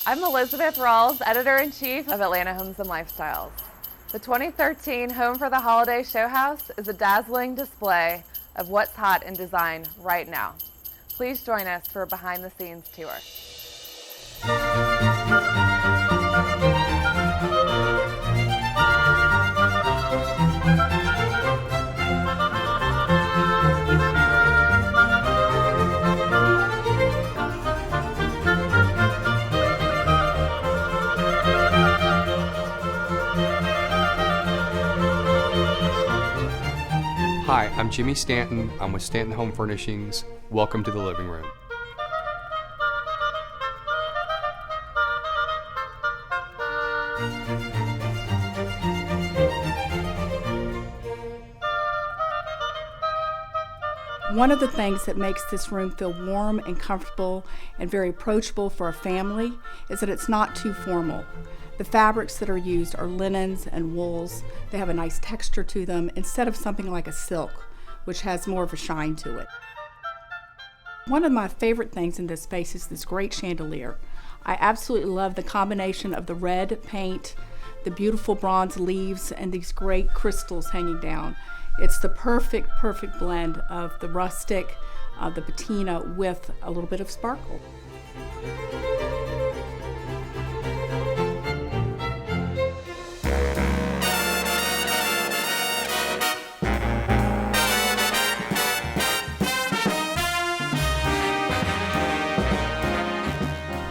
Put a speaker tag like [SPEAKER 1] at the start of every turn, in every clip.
[SPEAKER 1] I'm Elizabeth Ralls, Editor-in-Chief of Atlanta Homes and Lifestyles. The 2013 Home for the Holiday Show House is a dazzling display of what's hot in design right now. Please join us for a behind-the-scenes tour.
[SPEAKER 2] Hi, I'm Jimmy Stanton. I'm with Stanton Home Furnishings. Welcome to the living room.
[SPEAKER 3] One of the things that makes this room feel warm and comfortable and very approachable for a family is that it's not too formal. The fabrics that are used are linens and wools. They have a nice texture to them instead of something like a silk, which has more of a shine to it. One of my favorite things in this space is this great chandelier. I absolutely love the combination of the red paint, the beautiful bronze leaves, and these great crystals hanging down. It's the perfect blend of the rustic, the patina with a little bit of sparkle.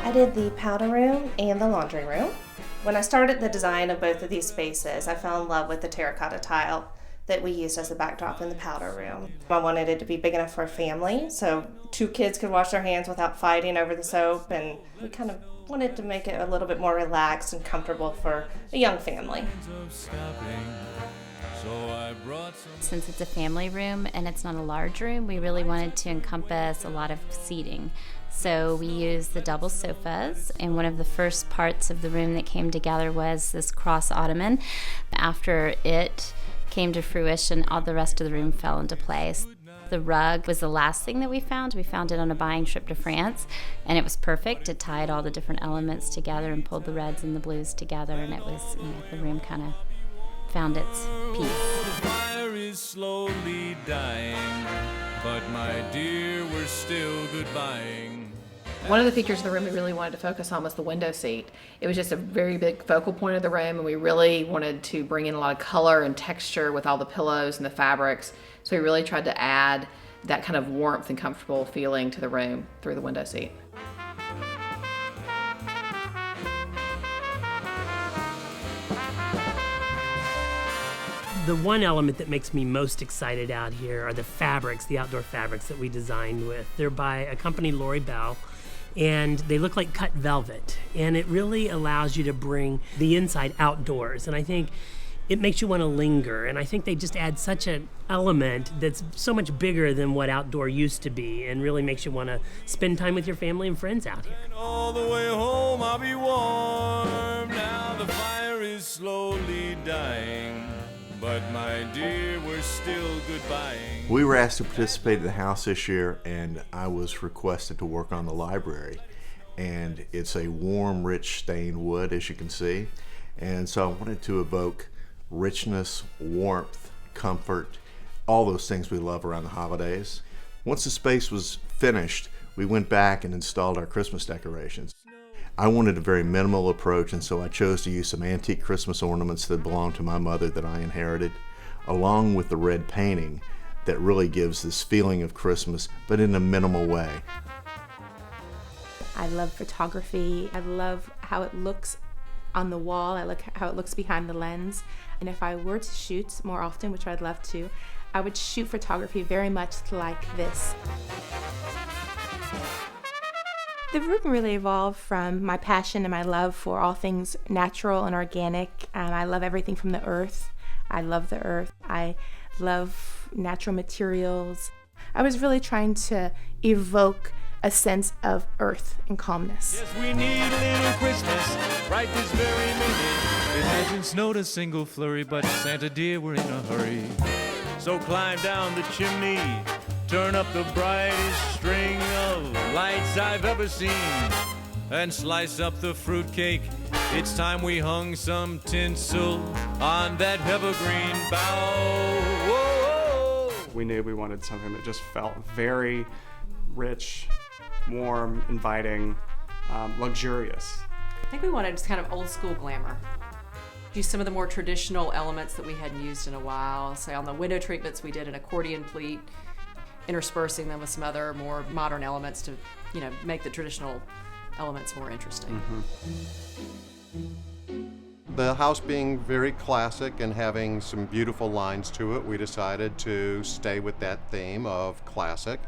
[SPEAKER 4] I did the powder room and the laundry room. When I started the design of both of these spaces, I fell in love with the terracotta tile that we used as a backdrop in the powder room. I wanted it to be big enough for a family, so 2 kids could wash their hands without fighting over the soap, and we kind of wanted to make it a little bit more relaxed and comfortable for a young family.
[SPEAKER 5] Since it's a family room and it's not a large room, we really wanted to encompass a lot of seating. So we used the double sofas, and one of the first parts of the room that came together was this cross ottoman. After it came to fruition, all the rest of the room fell into place. The rug was the last thing that we found. We found it on a buying trip to France, and it was perfect. It tied all the different elements together and pulled the reds and the blues together, and it was, the room kind of found its peace.
[SPEAKER 6] The fire is slowly dying, but my dear, we're still goodbying.
[SPEAKER 7] One of the features of the room we really wanted to focus on was the window seat. It was just a very big focal point of the room, and we really wanted to bring in a lot of color and texture with all the pillows and the fabrics. So we really tried to add that kind of warmth and comfortable feeling to the room through the window seat.
[SPEAKER 8] The one element that makes me most excited out here are the fabrics, the outdoor fabrics that we designed with. They're by a company, Lori Bell, and they look like cut velvet. And it really allows you to bring the inside outdoors. And I think it makes you want to linger. And I think they just add such an element that's so much bigger than what outdoor used to be, and really makes you want to spend time with your family and friends out here.
[SPEAKER 6] And all the way home I'll be warm. Now the fire is slowly dying. But my dear, we're still goodbying.
[SPEAKER 9] We were asked to participate in the house this year, and I was requested to work on the library. And it's a warm, rich stained wood, as you can see. And so I wanted to evoke richness, warmth, comfort, all those things we love around the holidays. Once the space was finished, we went back and installed our Christmas decorations. I wanted a very minimal approach, and so I chose to use some antique Christmas ornaments that belonged to my mother that I inherited, along with the red painting that really gives this feeling of Christmas, but in a minimal way.
[SPEAKER 10] I love photography. I love how it looks on the wall. I like how it looks behind the lens. And if I were to shoot more often, which I'd love to, I would shoot photography very much like this. The room really evolved from my passion and my love for all things natural and organic. I love everything from the earth. I love the earth. I love natural materials. I was really trying to evoke a sense of earth and calmness.
[SPEAKER 6] Yes, we need a little Christmas right this very minute. It hasn't snowed a single flurry, but Santa dear, we're in a hurry. So climb down the chimney, turn up the brightest string of lights I've ever seen. and slice up the fruitcake. It's time we hung some tinsel on that evergreen bough. Whoa.
[SPEAKER 11] We knew we wanted something that just felt very rich, warm, inviting, luxurious.
[SPEAKER 12] I think we wanted just kind of old school glamour. Use some of the more traditional elements that we hadn't used in a while. Say on the window treatments, we did an accordion pleat, interspersing them with some other more modern elements to, make the traditional elements more interesting.
[SPEAKER 13] The house being very classic and having some beautiful lines to it, we decided to stay with that theme of classic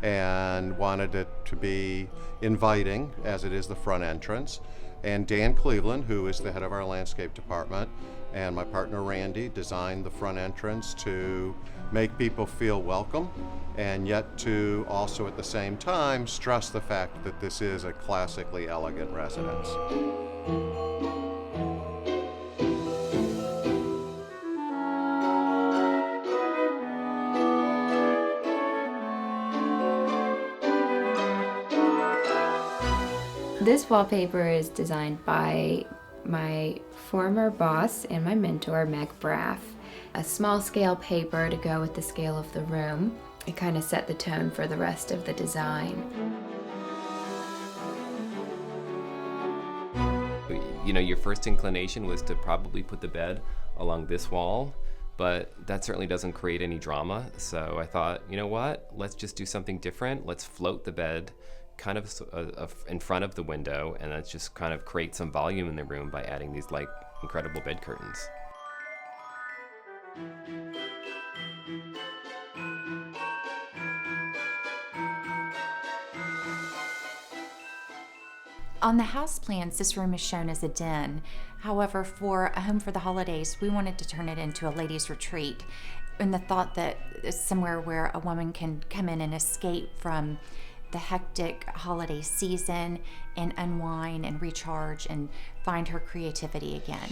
[SPEAKER 13] and wanted it to be inviting, as it is the front entrance. And Dan Cleveland, who is the head of our landscape department, and my partner Randy designed the front entrance to make people feel welcome, and yet to also at the same time stress the fact that this is a classically elegant residence.
[SPEAKER 5] This wallpaper is designed by my former boss and my mentor, Meg Braff. A small scale paper to go with the scale of the room. It kind of set the tone for the rest of the design.
[SPEAKER 14] Your first inclination was to probably put the bed along this wall, but that certainly doesn't create any drama. So I thought, you know what? Let's just do something different. Let's float the bed kind of in front of the window, and let's just kind of create some volume in the room by adding these incredible bed curtains.
[SPEAKER 15] On the house plans, this room is shown as a den. However, for a home for the holidays, we wanted to turn it into a ladies' retreat, in the thought that it's somewhere where a woman can come in and escape from the hectic holiday season and unwind and recharge and find her creativity again.